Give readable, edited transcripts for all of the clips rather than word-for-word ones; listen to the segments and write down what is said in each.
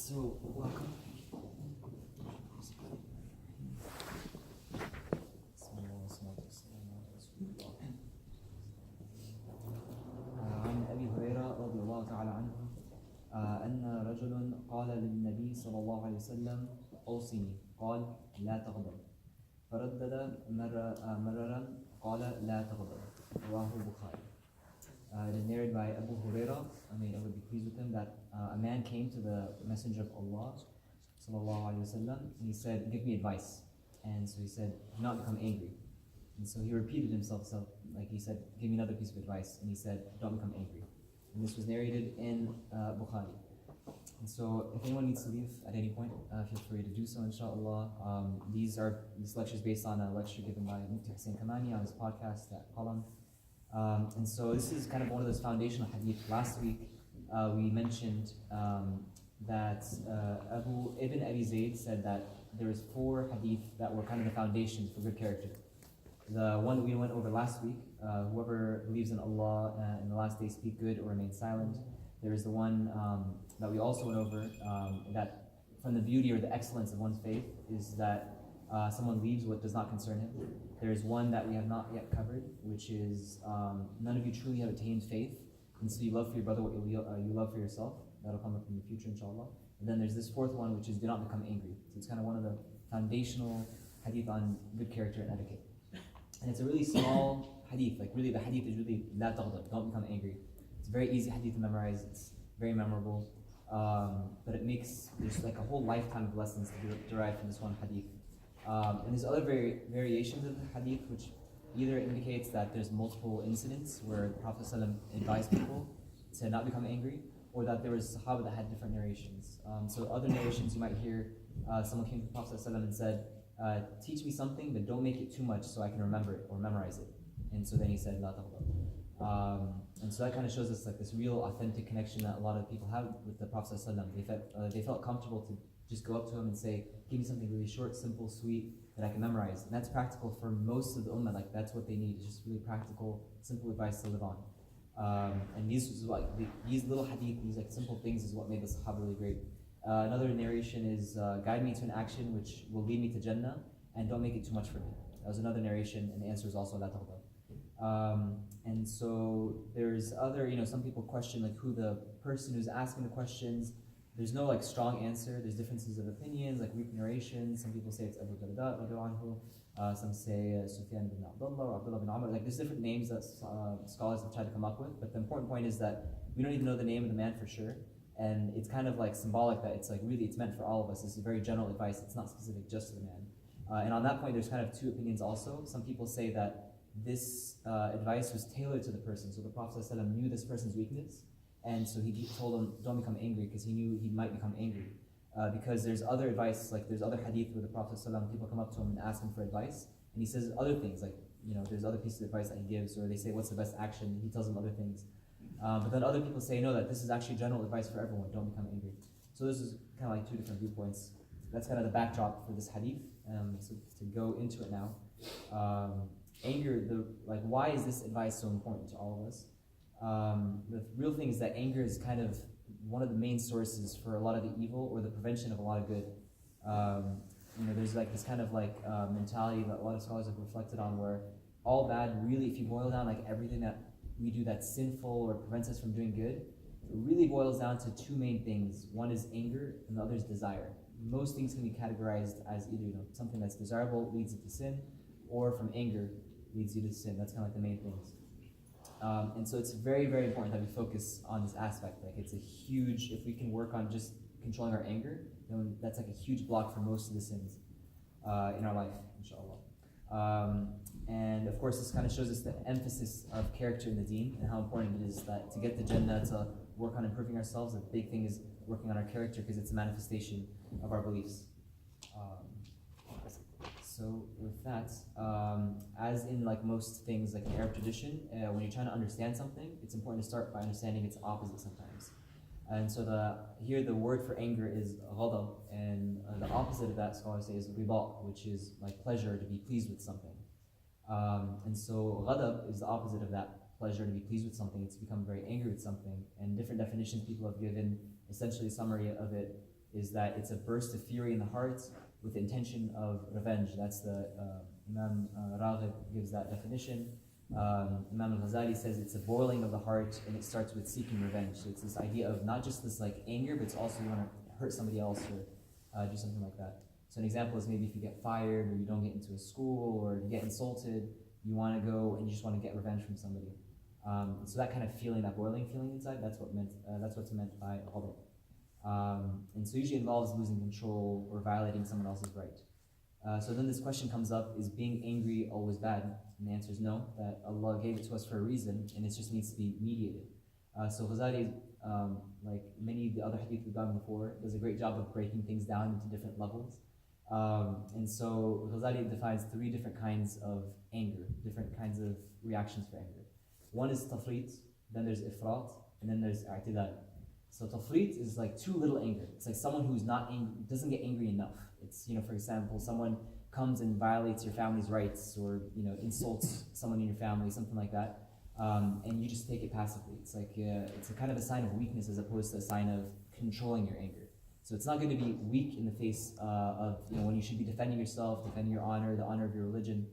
So, welcome. عن أبي هريرة رضي الله تعالى عنه أن رجل قال للنبي صلى الله عليه وسلم أوصني، قال لا تغضب، فردد مرارا قال لا تغضب. رواه al-Bukha. It is narrated by Abu Huraira, may Allah be pleased with him, that a man came to the Messenger of Allah sallallahu alaihi wasallam, and he said, "Give me advice." And so he said, "Do not become angry." And so he repeated himself, like he said, "Give me another piece of advice." And he said, "Don't become angry." And this was narrated in Bukhari. And so if anyone needs to leave at any point, feel free to do so, inshallah. This lecture is based on a lecture given by Mufti Hussein Kamani on his podcast at Qalam. And so this is kind of one of those foundational hadith. Last week we mentioned that Ibn Abi Zayd said that there is 4 hadith that were kind of the foundations for good character. The one that we went over last week, whoever believes in Allah and the last day speak good or remain silent. There is the one that we also went over, that from the beauty or the excellence of one's faith is that someone leaves what does not concern him. There is one that we have not yet covered, which is none of you truly have attained faith, and so you love for your brother what you love for yourself. That'll come up in the future, inshallah. And then there's this 4th one, which is do not become angry. So it's kind of one of the foundational hadith on good character and etiquette. And it's a really small hadith, like really the hadith is really la taghdab, don't become angry. It's a very easy hadith to memorize, it's very memorable, but there's like a whole lifetime of lessons to be derived from this one hadith. And there's other variations of the hadith, which either indicates that there's multiple incidents where the Prophet ﷺ advised people to not become angry, or that there was Sahaba that had different narrations. So other narrations you might hear, someone came to the Prophet ﷺ and said, teach me something, but don't make it too much so I can remember it or memorize it. And so then he said, La taghdab. And so that kind of shows us like this real authentic connection that a lot of people have with the Prophet ﷺ. They felt comfortable to just go up to him and say, give me something really short, simple, sweet, that I can memorize. And that's practical for most of the ummah, like that's what they need, is just really practical, simple advice to live on. And these little hadith, these like simple things is what made the Sahaba really great. Another narration is, guide me to an action which will lead me to Jannah, and don't make it too much for me. That was another narration, and the answer is also la taghdab. And so there's other, some people question like who the person who's asking the questions. There's no like strong answer. There's differences of opinions, like weak narrations. Some people say it's Abu Darda radiallahu anhu. Some say Sufyan bin Abdullah or Abdullah bin Amr. Like there's different names that scholars have tried to come up with. But the important point is that we don't even know the name of the man for sure. And it's kind of like symbolic that it's like really it's meant for all of us. It's a very general advice. It's not specific just to the man. And on that point, there's kind of 2 opinions also. Some people say that this advice was tailored to the person. So the Prophet ﷺ knew this person's weakness. And so he told him, don't become angry, because he knew he might become angry. Because there's other advice, like there's other hadith where the Prophet ﷺ, people come up to him and ask him for advice, and he says other things, like, there's other pieces of advice that he gives, or they say, what's the best action? He tells them other things. But then other people say, no, that this is actually general advice for everyone, don't become angry. So this is kind of like 2 different viewpoints. That's kind of the backdrop for this hadith. So to go into it now. Anger, why is this advice so important to all of us? The real thing is that anger is kind of one of the main sources for a lot of the evil or the prevention of a lot of good. There's like this kind of mentality that a lot of scholars have reflected on, where all bad, really, if you boil down like everything that we do that's sinful or prevents us from doing good, it really boils down to 2 main things. One is anger, and the other is desire. Most things can be categorized as either something that's desirable leads you to sin, or from anger leads you to sin. That's kind of like the main things. And so it's very, very important that we focus on this aspect. Like it's a huge, if we can work on just controlling our anger, then that's like a huge block for most of the sins in our life, inshallah. And of course, this kind of shows us the emphasis of character in the deen and how important it is that to get the Jannah, to work on improving ourselves. The big thing is working on our character, because it's a manifestation of our beliefs. So with that, as in like most things, like in Arab tradition, when you're trying to understand something, it's important to start by understanding its opposite sometimes. And so here the word for anger is ghadab, and the opposite of that, scholars say, is rida, which is like pleasure, to be pleased with something. And so ghadab is the opposite of that, pleasure, to be pleased with something. It's become very angry with something. And different definitions people have given, essentially a summary of it is that it's a burst of fury in the heart with the intention of revenge. That's the Imam Raghib gives that definition. Imam al-Ghazali says it's a boiling of the heart, and it starts with seeking revenge. So it's this idea of not just this like anger, but it's also you want to hurt somebody else or do something like that. So an example is maybe if you get fired, or you don't get into a school, or you get insulted, you want to go and you just want to get revenge from somebody. So that kind of feeling, that boiling feeling inside, that's what's meant by ghadab. And so usually involves losing control or violating someone else's right. So then this question comes up, is being angry always bad? And the answer is no, that Allah gave it to us for a reason, and it just needs to be mediated. So Ghazali, like many of the other hadith we've done before, does a great job of breaking things down into different levels. And so Ghazali defines 3 different kinds of anger, different kinds of reactions for anger. One is tafrit, then there's ifrat, and then there's i'tidal. So tafrit is like too little anger. It's like someone who's not angry, doesn't get angry enough. It's, for example, someone comes and violates your family's rights, or insults someone in your family, something like that, and you just take it passively. It's like it's a kind of a sign of weakness as opposed to a sign of controlling your anger. So it's not going to be weak in the face of when you should be defending yourself, defending your honor, the honor of your religion.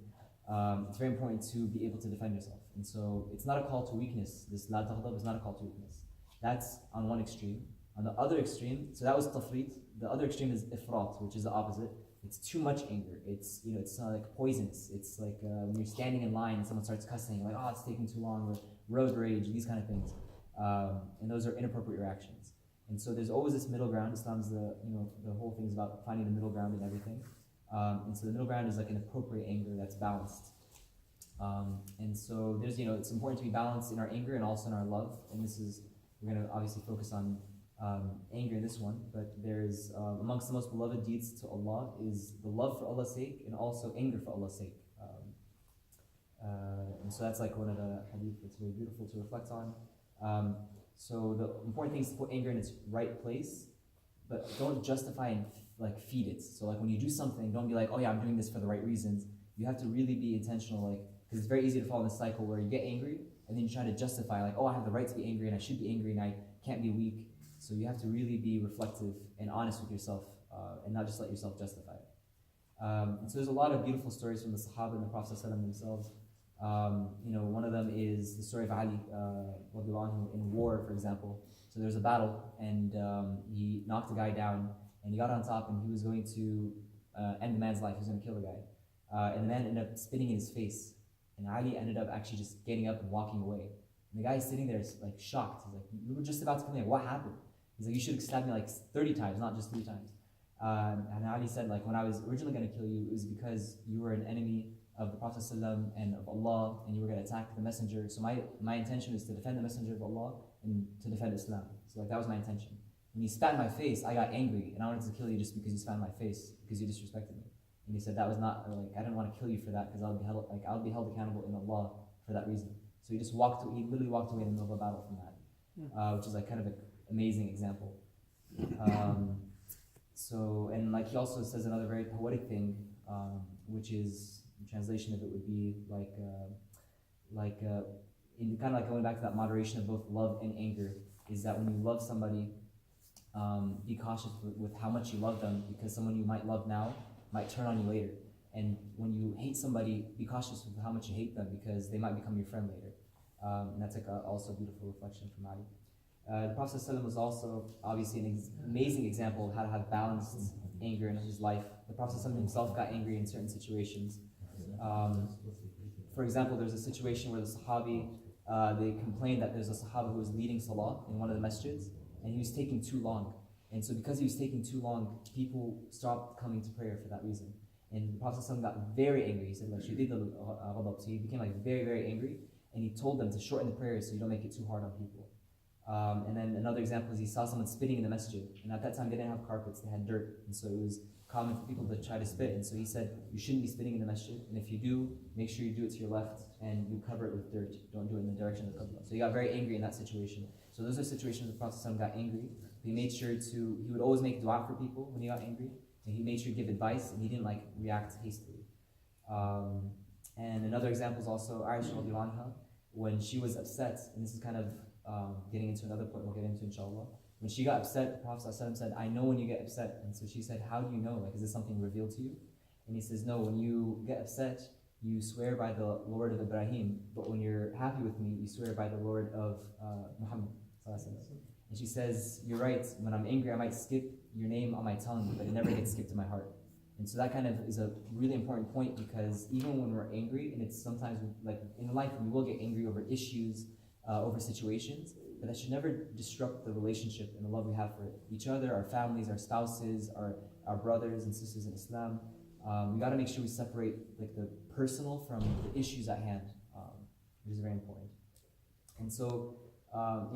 It's very important to be able to defend yourself. And so it's not a call to weakness. This la taghdab is not a call to weakness. That's on one extreme. On the other extreme, so that was tafrit. The other extreme is ifrat, which is the opposite. It's too much anger. It's it's like poisonous. It's like when you're standing in line and someone starts cussing, you're like, oh, it's taking too long, or road rage, these kind of things. And those are inappropriate reactions. And so there's always this middle ground. Islam's the whole thing is about finding the middle ground in everything. And so the middle ground is like an appropriate anger that's balanced. And so there's it's important to be balanced in our anger and also in our love. And this is, we're going to obviously focus on anger in this one, but there's amongst the most beloved deeds to Allah is the love for Allah's sake and also anger for Allah's sake. And so that's like one of the hadith that's very beautiful to reflect on. So the important thing is to put anger in its right place, but don't justify and feed it. So like when you do something, don't be like, oh yeah, I'm doing this for the right reasons. You have to really be intentional, because it's very easy to fall in this cycle where you get angry and then you try to justify, oh, I have the right to be angry and I should be angry and I can't be weak. So you have to really be reflective and honest with yourself and not just let yourself justify it. And so there's a lot of beautiful stories from the Sahaba and the Prophet ﷺ themselves. One of them is the story of Ali in war, for example. So there's a battle, and he knocked a guy down, and he got on top, and he was going to end the man's life. He was going to kill the guy, and the man ended up spitting in his face, and Ali ended up actually just getting up and walking away. And the guy is sitting there, shocked. He's like, "You were just about to kill me. What happened?" He's like, "You should have stabbed me 30 times, not just 3 times." And Ali said, when I was originally going to kill you, it was because you were an enemy of the Prophet ﷺ and of Allah, and you were going to attack the messenger. So my intention is to defend the messenger of Allah and to defend Islam. So that was my intention. When you spat in my face, I got angry, and I wanted to kill you just because you spat in my face, because you disrespected me. And he said that was not, I didn't want to kill you for that, because I would be held accountable in Allah for that reason. So he literally walked away in the middle of a battle from that, which is kind of an amazing example. He also says another very poetic thing, which is, the translation of it would be in kind of going back to that moderation of both love and anger, is that when you love somebody, be cautious with how much you love them, because someone you might love now might turn on you later. And when you hate somebody, be cautious with how much you hate them, because they might become your friend later. And that's also a beautiful reflection from Ali. The Prophet ﷺ was also obviously an amazing example of how to have balanced anger in his life. The Prophet ﷺ himself got angry in certain situations. For example, there's a situation where the Sahabi, they complained that there's a Sahaba who was leading Salah in one of the masjids, and he was taking too long. And so because he was taking too long, people stopped coming to prayer for that reason. And the Prophet ﷺ got very angry. He said, "Shadid al-Ghadab." So he became very, very angry, and he told them to shorten the prayers so you don't make it too hard on people. And then another example is he saw someone spitting in the masjid, and at that time they didn't have carpets, they had dirt, and so it was common for people to try to spit. And so he said, you shouldn't be spitting in the masjid, and if you do, make sure you do it to your left and you cover it with dirt. Don't do it in the direction of the Qibla. So he got very angry in that situation. So those are situations where the Prophet ﷺ got angry. He made sure he would always make dua for people when he got angry, and he made sure to give advice, and he didn't react hastily. And another example is also Aisha radiallahu anha, when she was upset, and this is kind of getting into another point we'll get into inshallah. When she got upset, the Prophet ﷺ said, I know when you get upset. And so she said, how do you know? Like, is this something revealed to you? And he says, no, when you get upset, you swear by the Lord of Ibrahim, but when you're happy with me, you swear by the Lord of Muhammad. And she says, you're right, when I'm angry, I might skip your name on my tongue, but it never gets skipped in my heart. And so that kind of is a really important point, because even when we're angry, and it's sometimes, like in life, we will get angry over issues, over situations, but that should never disrupt the relationship and the love we have for each other, our families, our spouses, our brothers and sisters in Islam. We got to make sure we separate like the personal from the issues at hand, which is very important. And so,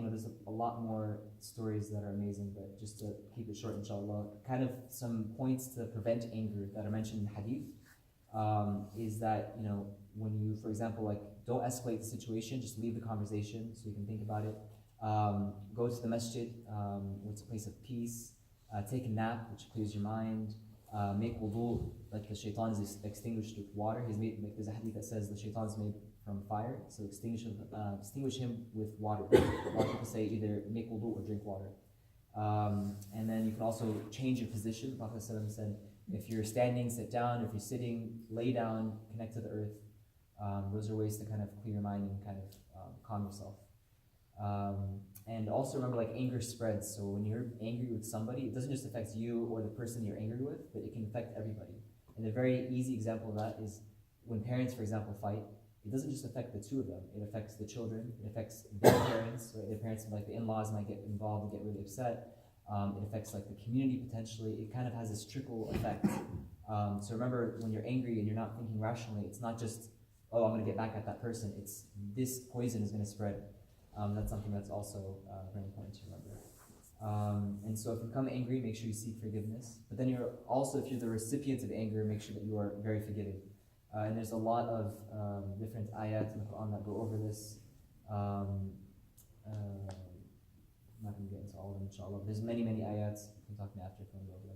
there's a lot more stories that are amazing, but just to keep it short, inshallah, kind of some points to prevent anger that are mentioned in Hadith is that, when you, for example, like, don't escalate the situation, just leave the conversation so you can think about it. Go to the masjid, it's a place of peace. Take a nap, which clears your mind. Make wudu, like the shaitan is extinguished with water. There's a hadith that says the shaitan is made from fire, so extinguish him with water. A lot of people say either make wudu or drink water. And then you can also change your position. The Prophet ﷺ said, if you're standing, sit down. If you're sitting, lay down, connect to the earth. Those are ways to kind of clear your mind and kind of calm yourself. And also remember, like, anger spreads. So when you're angry with somebody, it doesn't just affect you or the person you're angry with, but it can affect everybody. And a very easy example of that is when parents, for example, fight. It doesn't just affect the two of them. It affects the children. It affects their parents. Right? Their parents, like the in-laws, might get involved and get really upset. It affects like the community potentially. It kind of has this trickle effect. So remember, when you're angry and you're not thinking rationally, it's not just, oh, I'm going to get back at that person. It's this poison is going to spread. That's something that's also very important to remember. And so if you become angry, make sure you seek forgiveness. But then if you're the recipient of anger, make sure that you are very forgiving. And there's a lot of different ayat in the Quran that go over this. I'm not going to get into all of them, inshallah. There's many ayats. You can talk to me after if you want to go over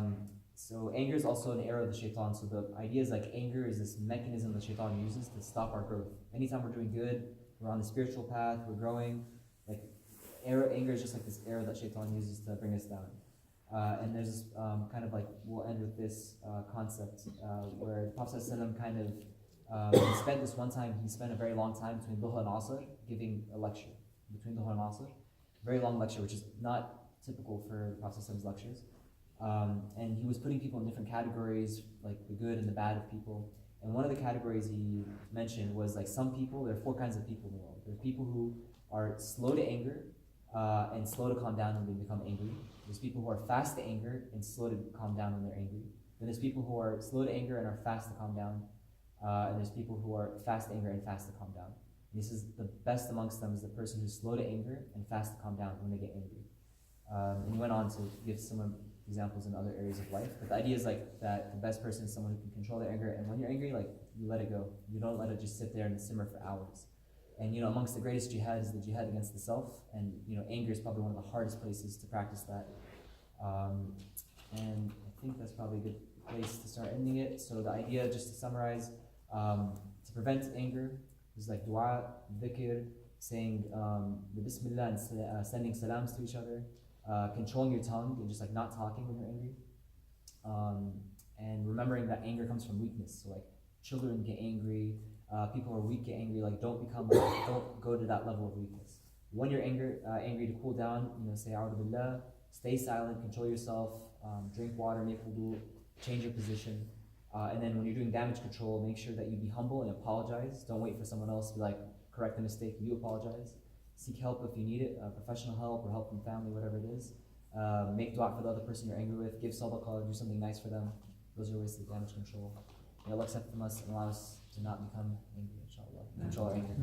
them. So anger is also an arrow of the shaitan. So the idea is like anger is this mechanism the shaitan uses to stop our growth. Anytime we're doing good, we're on the spiritual path, we're growing, like anger is just like this arrow that shaitan uses to bring us down. And there's this kind of like, we'll end with this concept where the Prophet ﷺ kind of, he spent a very long time between Duha and Asr giving a lecture. Between Duha and Asr, very long lecture, which is not typical for the Prophet ﷺ's lectures. And he was putting people in different categories, like the good and the bad of people. And one of the categories he mentioned was like some people, there are 4 kinds of people in the world. There are people who are slow to anger and slow to calm down when they become angry. There's people who are fast to anger and slow to calm down when they're angry. Then there's people who are slow to anger and are fast to calm down. And there's people who are fast to anger and fast to calm down. And he says the best amongst them is the person who's slow to anger and fast to calm down when they get angry. And he went on to give some examples in other areas of life, but the idea is like that the best person is someone who can control their anger, and when you're angry, like, you let it go. You don't let it just sit there and simmer for hours. And amongst the greatest jihad is the jihad against the self, and anger is probably one of the hardest places to practice that. And I think that's probably a good place to start ending it. So the idea, just to summarize, to prevent anger is like dua, dhikr, saying the bismillah and sending salams to each other. Controlling your tongue and just like not talking when you're angry, and remembering that anger comes from weakness. So like children get angry, people who are weak get angry. Like don't go to that level of weakness. When you're angry, to cool down, say a'udhu billah, stay silent, control yourself, drink water, make wudu, change your position, and then when you're doing damage control, make sure that you be humble and apologize. Don't wait for someone else to be like correct the mistake. You apologize. Seek help if you need it, professional help or help from family, whatever it is. Make dua for the other person you're angry with. Give sadaqah, do something nice for them. Those are ways to damage control. May Allah accept from us and allow us to not become angry, inshallah. Control our anger.